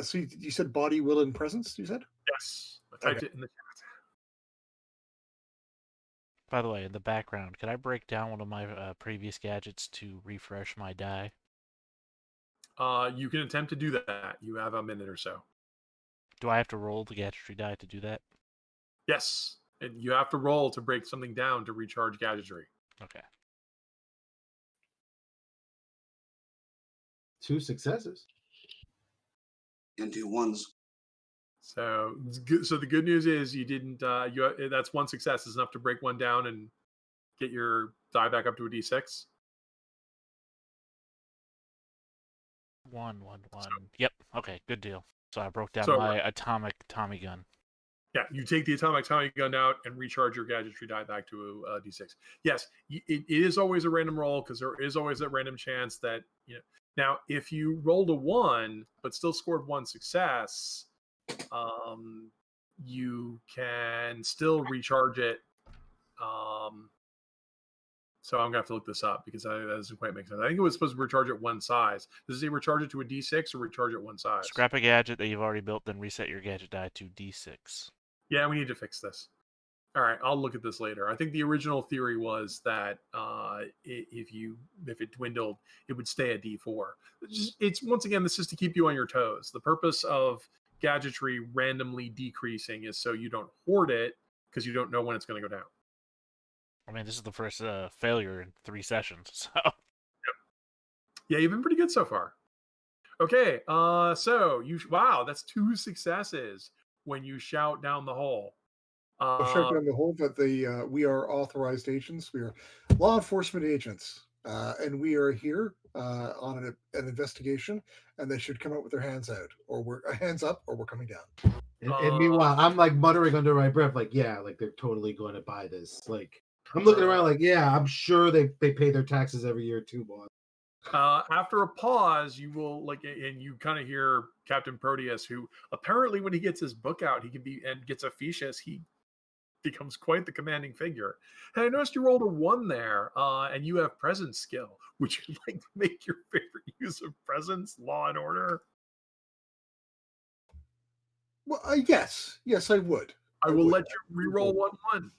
So you said body, will, and presence. You said Yes. I typed it in the chat. By the way, in the background, can I break down one of my previous gadgets to refresh my die? You can attempt to do that. You have a minute or so. Do I have to roll the gadgetry die to do that? Yes. And you have to roll to break something down to recharge gadgetry. Okay. 2 successes. And 2 ones. So it's good. So the good news is you didn't. That's 1 success is enough to break one down and get your die back up to a d6. 1, 1, 1. Yep. Okay. Good deal. So I broke down So- my atomic Tommy gun. Yeah, you take the atomic Tommy gun out and recharge your gadgetry die back to a d6. Yes, it is always a random roll because there is always that random chance that Now, if you rolled a 1 but still scored 1 success, you can still recharge it. So I'm gonna have to look this up because that doesn't quite make sense. I think it was supposed to recharge at 1 size. Does it recharge it to a d6 or recharge at 1 size? Scrap a gadget that you've already built, then reset your gadget die to d6. Yeah, we need to fix this. All right, I'll look at this later. I think the original theory was that if it dwindled, it would stay at D4. It's once again, this is to keep you on your toes. The purpose of gadgetry randomly decreasing is so you don't hoard it because you don't know when it's going to go down. I mean, this is the first failure in 3 sessions, so. Yeah, you've been pretty good so far. Okay, so wow, that's 2 successes when you shout down the hole. shout down the hole that we are authorized agents. We are law enforcement agents, and we are here on an investigation. And they should come out with their hands out, or we're hands up, or we're coming down. And meanwhile, I'm like muttering under my breath, like, yeah, like they're totally going to buy this. Like, I'm looking around, like, yeah, I'm sure they pay their taxes every year too, boss. After a pause, you will and you kind of hear Captain Proteus, who apparently, when he gets his book out, he can be and gets officious. He becomes quite the commanding figure. And I noticed you rolled a 1 there, and you have presence skill. Would you like to make your favorite use of presence, law and order? Well, yes, I would. I will let you reroll 1-1.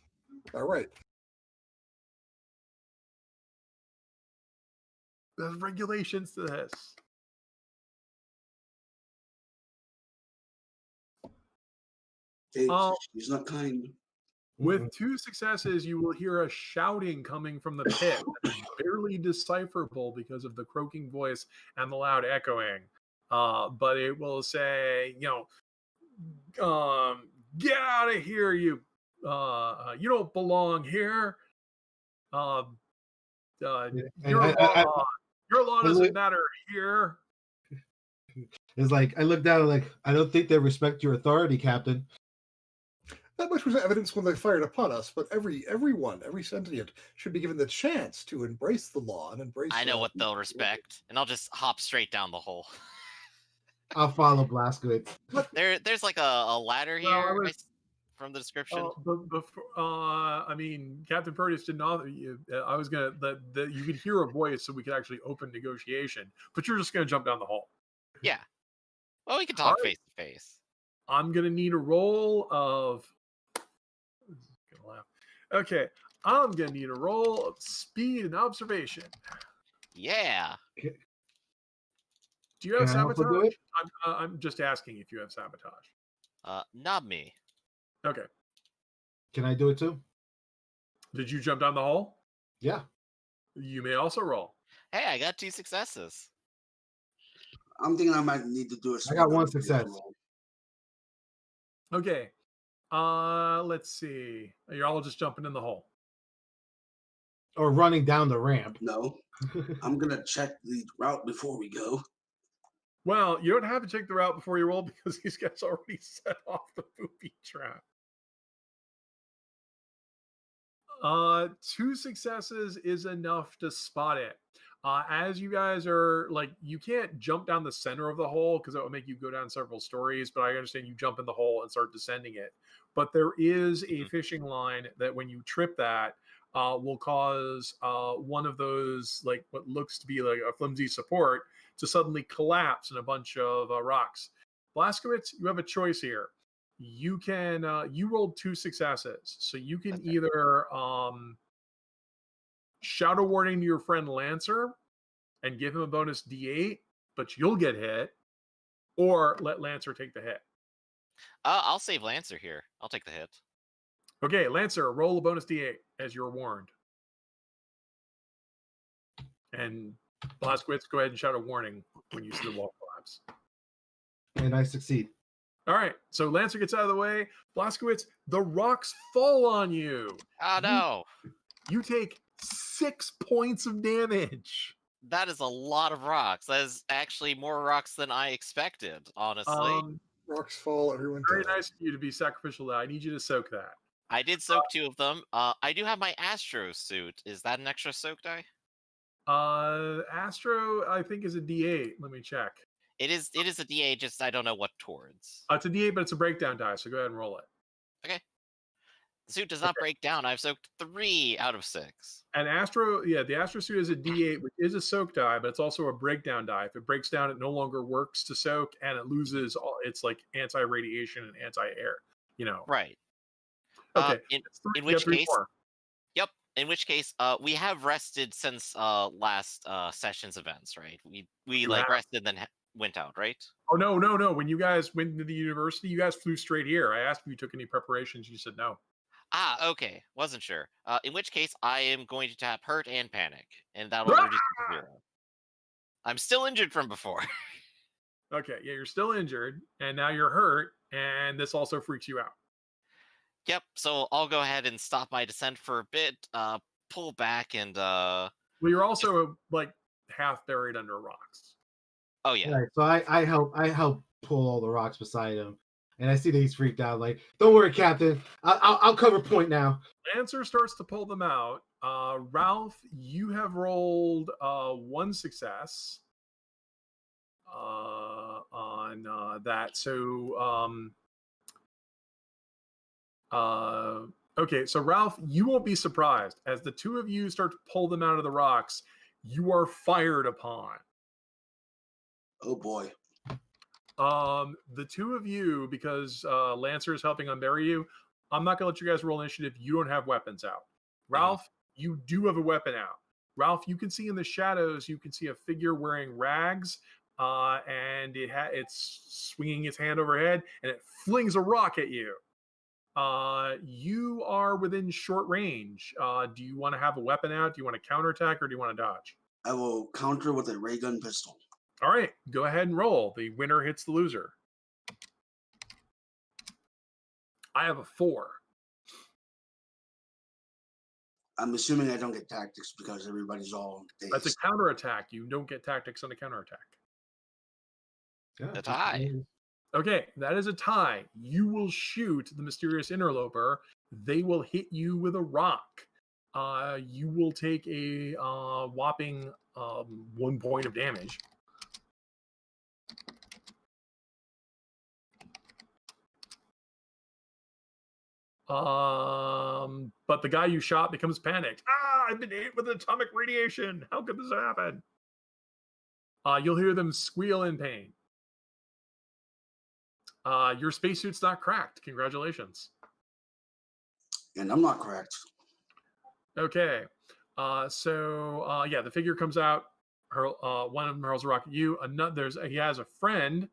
All right. There's regulations to this. Hey, he's not kind. With 2 successes, you will hear a shouting coming from the pit that is barely decipherable because of the croaking voice and the loud echoing. But it will say, get out of here, you don't belong here. Your law doesn't matter here. It's like, I look down and like, I don't think they respect your authority, Captain. That much was evidence when they fired upon us, but everyone, every sentient should be given the chance to embrace the law and embrace. I know what they'll respect, and I'll just hop straight down the hole. I'll follow Blazkowicz. There's like a ladder here from the description. I mean, Captain Proteus did not. I was gonna that you could hear a voice, so we could actually open negotiation. But you're just gonna jump down the hole. Yeah. Well, we can talk face to face. I'm gonna need a roll of. Gonna laugh. Okay, I'm gonna need a roll of speed and observation. Yeah. Do you have Can I also do sabotage? it? I'm just asking if you have sabotage. Not me. Okay. Can I do it too? Did you jump down the hole? Yeah. You may also roll. Hey, I got 2 successes. I'm thinking I might need to do a. I got 1 success. Okay. Let's see. You're all just jumping in the hole. Or running down the ramp. No, I'm gonna check the route before we go. Well, you don't have to check the route before you roll because these guys already set off the booby trap. 2 successes is enough to spot it. As you guys are like, you can't jump down the center of the hole because that would make you go down several stories. But I understand you jump in the hole and start descending it. But there is a fishing line that when you trip that, will cause one of those, like what looks to be like a flimsy support, to suddenly collapse in a bunch of rocks. Blaskowitz, you have a choice here. You can you rolled 2 successes, so you can either shout a warning to your friend Lancer and give him a bonus D8, but you'll get hit, or let Lancer take the hit. I'll save Lancer here. I'll take the hit. Okay, Lancer, roll a bonus D8 as you're warned. And Blaskowitz, go ahead and shout a warning when you see the wall collapse. And I succeed. All right, so Lancer gets out of the way. Blaskowitz, the rocks fall on you. Oh, no. You take 6 points of damage. That is a lot of rocks. That is actually more rocks than I expected, honestly. Rocks fall, everyone Very dies. nice of you to be sacrificial. I need you to soak that. I did soak 2 of them. I do have my Astro suit. Is that an extra soak die? Astro, I think, is a D8. Let me check. It is a D8, just I don't know what towards. It's a D8, but it's a breakdown die, so go ahead and roll it. Okay. The suit does not break down. I've soaked 3 out of 6. And Astro, the Astro suit is a D8, which is a soak die, but it's also a breakdown die. If it breaks down, it no longer works to soak, and it loses all its like anti-radiation and anti-air. Right. Okay. In which case, yep. In which case, we have rested since last session's events, right? We rested, then went out, right? Oh no! When you guys went to the university, you guys flew straight here. I asked if you took any preparations. You said no. Okay. Wasn't sure. In which case, I am going to tap Hurt and Panic, and that'll reduce it to 0. I'm still injured from before. Okay, yeah, you're still injured, and now you're hurt, and this also freaks you out. Yep, so I'll go ahead and stop my descent for a bit, pull back, and Well, you're also like half buried under rocks. Oh yeah. Right, so I help pull all the rocks beside him, and I see that he's freaked out. Like, don't worry, Captain. I'll cover point now. Lancer starts to pull them out. Ralph, you have rolled 1 success on that. So okay, so Ralph, you won't be surprised as the 2 of you start to pull them out of the rocks. You are fired upon. Oh boy. The 2 of you, because Lancer is helping unbury you, I'm not gonna let you guys roll initiative. You don't have weapons out. Ralph, you do have a weapon out. Ralph, you can see in the shadows, you can see a figure wearing rags, and it's swinging its hand overhead, and it flings a rock at you. You are within short range. Do you want to have a weapon out? Do you want to counterattack, or do you want to dodge? I will counter with a ray gun pistol. All right, go ahead and roll. The winner hits the loser. I have a 4. I'm assuming I don't get tactics because everybody's all dazed. That's a counterattack. You don't get tactics on a counterattack. Yeah, A tie. Okay, that is a tie. You will shoot the mysterious interloper. They will hit you with a rock. You will take a whopping 1 point of damage. But the guy you shot becomes panicked. I've been hit with atomic radiation. How could this happen? You'll hear them squeal in pain. Your spacesuit's not cracked. Congratulations. And I'm not cracked. Okay. So the figure comes out. One of them hurls a rock at you. He has a friend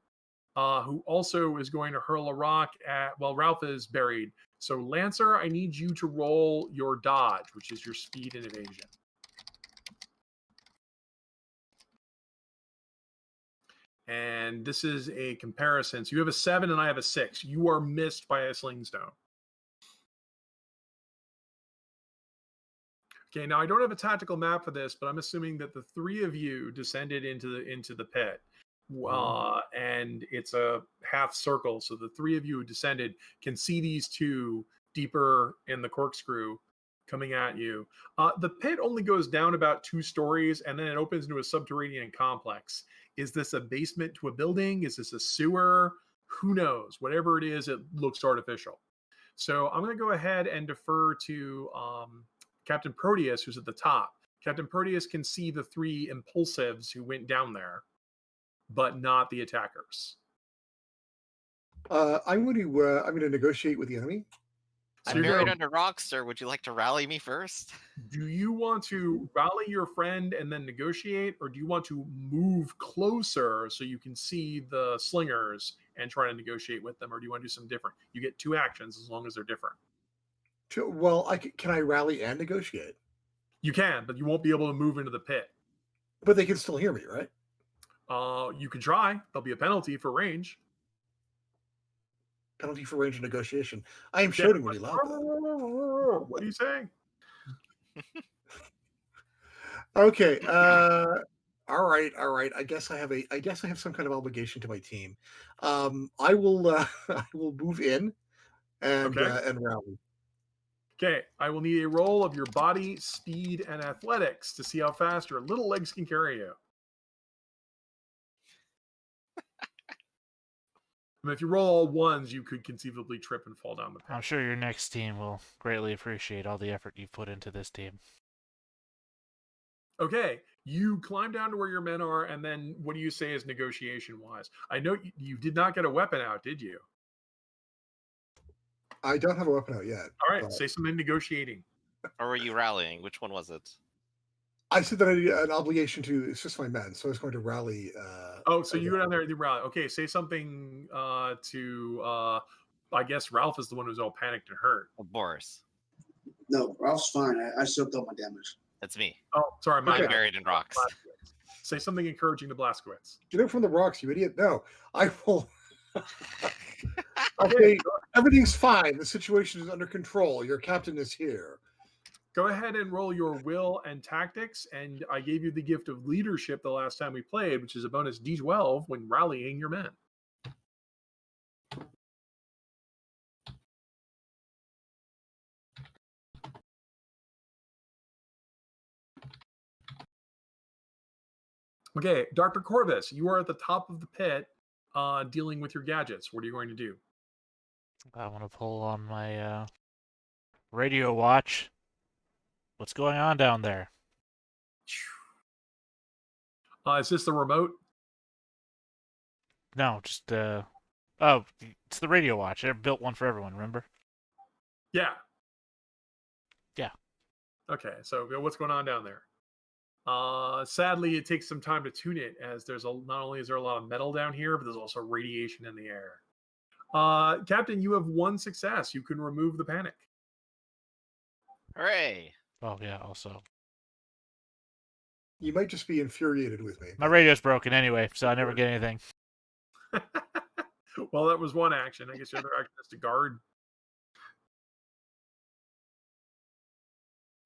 who also is going to hurl a rock at. Well, Ralph is buried. So Lancer, I need you to roll your dodge, which is your speed and evasion. And this is a comparison. So you have a 7 and I have a 6. You are missed by a sling stone. Okay, now I don't have a tactical map for this, but I'm assuming that the 3 of you descended into the pit. And it's a half circle. So the 3 of you who descended can see these 2 deeper in the corkscrew coming at you. The pit only goes down about 2 stories, and then it opens into a subterranean complex. Is this a basement to a building? Is this a sewer? Who knows? Whatever it is, it looks artificial. So I'm going to go ahead and defer to Captain Proteus, who's at the top. Captain Proteus can see the 3 impulsives who went down there, but not the attackers. I'm going to negotiate with the enemy. So I'm you're buried gonna, under rocks, sir. Would you like to rally me first? do you want to rally your friend and then negotiate, or do you want to move closer so you can see the slingers and try to negotiate with them, or do you want to do something different? You get 2 actions as long as they're different. Well, can I rally and negotiate? You can, but you won't be able to move into the pit. But they can still hear me, right? You can try. There'll be a penalty for range. Penalty for range of negotiation. I am shouting really loud. What are you saying? Okay. All right. I guess I have some kind of obligation to my team. I will I will move in and Okay. and rally. Okay, I will need a roll of your body, speed, and athletics to see how fast your little legs can carry you. I mean, if you roll all ones, you could conceivably trip and fall down the I'm path. sure your next team will greatly appreciate all the effort you've put into this team. Okay, you climb down to where your men are, and then what do you say is negotiation-wise? I know you did not get a weapon out, did you? I don't have a weapon out yet. All right, but say something negotiating. Or were you rallying? Which one was it? I said that I had an obligation to assist my men, so I was going to rally. Oh, so you go down there and you rally. Okay, say something to, I guess Ralph is the one who's all panicked and hurt. Oh, Boris. No, Ralph's fine. I soaked up my damage. That's me. Oh, sorry, my I'm bad. buried in rocks. Say something encouraging to Blaskowitz. Get up from the rocks, you idiot! No, I will. Okay, everything's fine. The situation is under control. Your captain is here. Go ahead and roll your will and tactics, and I gave you the gift of leadership the last time we played, which is a bonus D12 when rallying your men. Okay, Dr. Corvus, you are at the top of the pit dealing with your gadgets. What are you going to do? I want to pull on my radio watch. What's going on down there? Is this the remote? No, just oh, it's the radio watch. I built one for everyone, remember? Yeah. Yeah. Okay, so what's going on down there? Sadly, it takes some time to tune it, as not only is there a lot of metal down here, but there's also radiation in the air. Captain, you have 1 success. You can remove the panic. Hooray! Oh yeah, also. You might just be infuriated with me. My radio's broken anyway, so I never get anything. Well, that was 1 action. I guess your other action is to guard.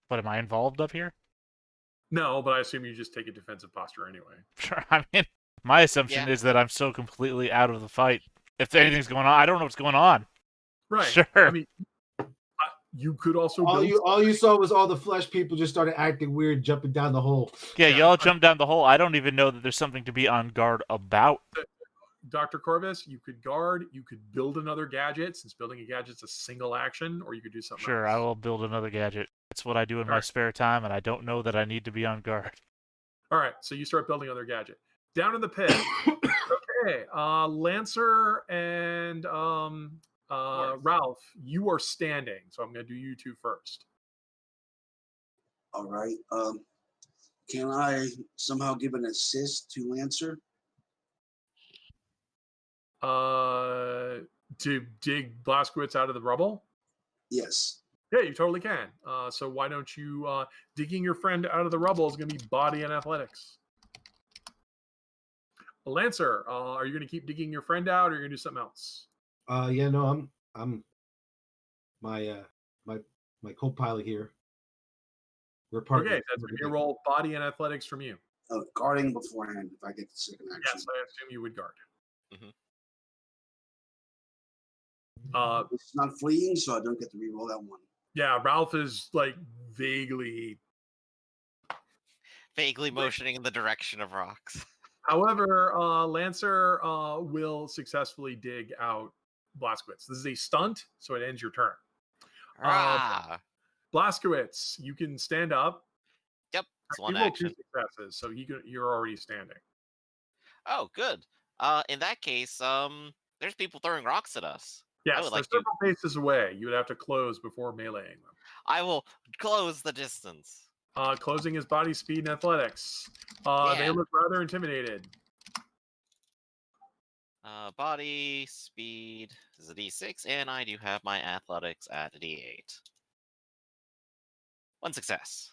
But am I involved up here? No, but I assume you just take a defensive posture anyway. Sure. I mean, my assumption is that I'm so completely out of the fight. If anything's going on, I don't know what's going on. Right. Sure. I mean, you could also all you saw was all the flesh people just started acting weird, jumping down the hole. Yeah, y'all jump down the hole. I don't even know that there's something to be on guard about. Dr. Corvus, you could guard, you could build another gadget, since building a gadget's a single action, or you could do something Sure, else. I will build another gadget. That's what I do in my spare time, and I don't know that I need to be on guard. All right, so you start building another gadget. Down in the pit. Okay, Lancer and Ralph, you are standing, so I'm going to do you 2 first. All right. Can I somehow give an assist to Lancer? To dig Blaskowitz out of the rubble? Yes. Yeah, you totally can. So why don't you digging your friend out of the rubble is going to be body and athletics. Lancer, are you going to keep digging your friend out, or are you going to do something else? Yeah, no, I'm my co-pilot here. We're partners. Okay, that's going to be a roll body and athletics from you. Guarding beforehand if I get the second action. Yes, I assume you would guard. Mhm. It's not fleeing, so I don't get to re-roll that 1. Yeah, Ralph is like vaguely. motioning in the direction of rocks. However, Lancer will successfully dig out Blaskowitz. This is a stunt, so it ends your turn. Ah. Blaskowitz, you can stand up. Yep, it's one You roll 2 action. successes, so you're already standing. Oh, good. In that case, there's people throwing rocks at us. I Yes, would they're like to. several paces away. You would have to close before meleeing them. I will close the distance. Closing is body speed and athletics. Yeah. They look rather intimidated. Body speed is a D6, and I do have my athletics at a D8. 1 success.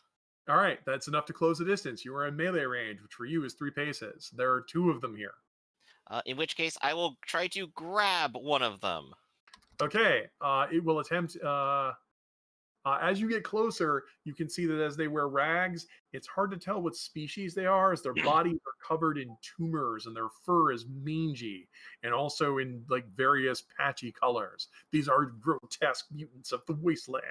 All right, that's enough to close the distance. You are in melee range, which for you is 3 paces. There are 2 of them here. In which case, I will try to grab one of them. Okay, it will attempt. As you get closer, you can see that as they wear rags, it's hard to tell what species they are, as their bodies are covered in tumors and their fur is mangy and also in like various patchy colors. These are grotesque mutants of the wasteland.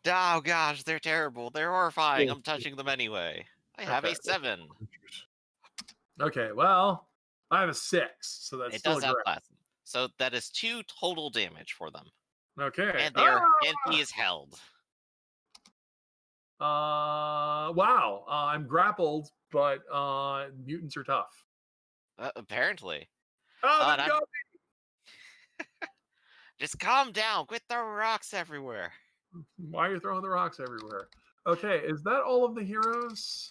Oh gosh, they're terrible. They're horrifying. I'm touching them anyway. I have a 7. Okay, well, I have a 6, so that's It still does a great. outlast them. So that is 2 total damage for them. Okay. And and he is held. Wow. I'm grappled, but mutants are tough. Apparently. Oh, they've got me! Just calm down. Quit throwing rocks everywhere. Why are you throwing the rocks everywhere? Okay, is that all of the heroes?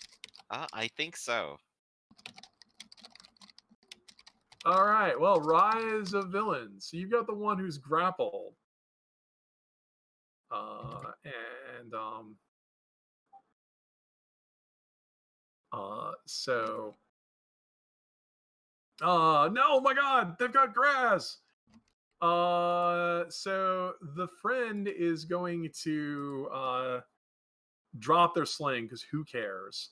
I think so. All right. Well, rise of villains. So you've got the one who's grappled. So. No, my God, they've got grass. So the friend is going to drop their sling because who cares?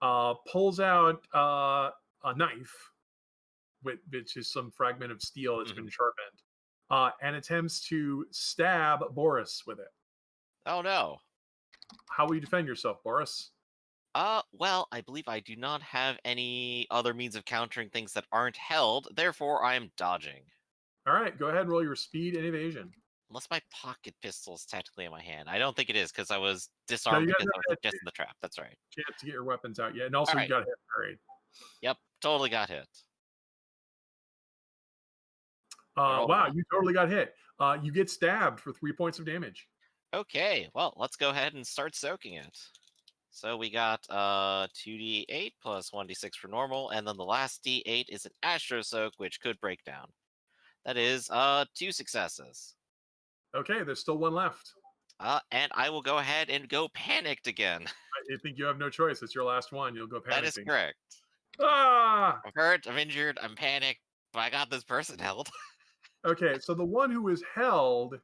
Pulls out a knife, which is some fragment of steel that's been sharpened, and attempts to stab Boris with it. Oh no. How will you defend yourself, Boris? Well, I believe I do not have any other means of countering things that aren't held, therefore I am dodging. All right, go ahead and roll your speed and evasion. Unless my pocket pistol is technically in my hand. I don't think it is, because I was disarmed because I was just in the trap. That's right. Chance to get your weapons out. Yeah, and also you got hit. All Yep, totally got hit. Wow, you totally got hit. You get stabbed for 3 points of damage. Okay, well, let's go ahead and start soaking it. So we got 2d8 plus 1d6 for normal, and then the last d8 is an astro soak, which could break down. That is 2 successes. Okay, there's still 1 left. And I will go ahead and go panicked again. I think you have no choice. It's your last one. You'll go panicking. That is correct. Ah! I'm hurt, I'm injured, I'm panicked, but I got this person held. Okay, so the one who is held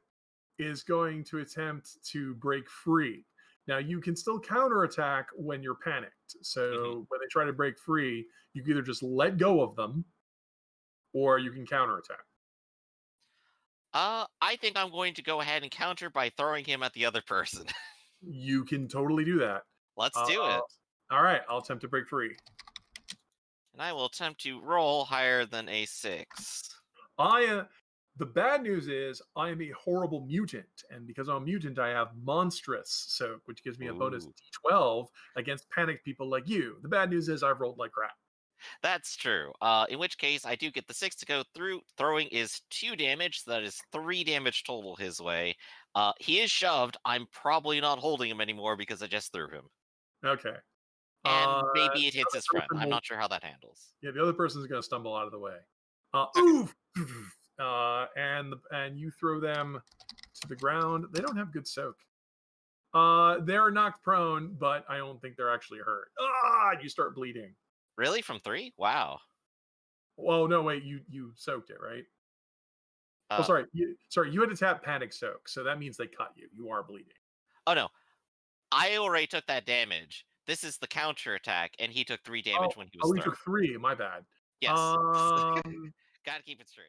is going to attempt to break free. Now, you can still counterattack when you're panicked. So when they try to break free, you can either just let go of them or you can counterattack. I think I'm going to go ahead and counter by throwing him at the other person. You can totally do that. Let's do it. All right, I'll attempt to break free. And I will attempt to roll higher than a 6. The bad news is I am a horrible mutant, and because I'm a mutant, I have monstrous soak, which gives me a bonus D12 against panicked people like you. The bad news is I've rolled like crap. That's true. In which case, I do get the 6 to go through. Throwing is 2 damage, so that is 3 damage total his way. He is shoved. I'm probably not holding him anymore because I just threw him. Okay. And maybe it hits his friend. I'm not sure how that handles. Yeah, the other person is going to stumble out of the way. Oof! And you throw them to the ground. They don't have good soak. They're knocked prone, but I don't think they're actually hurt. You start bleeding. Really? From 3? Wow. Oh no, wait, you soaked it, right? Sorry. You had to tap panic soak, so that means they cut you. You are bleeding. Oh no. I already took that damage. This is the counter attack, and he took 3 damage when he was thrown. He took 3, my bad. Yes. Gotta keep it straight.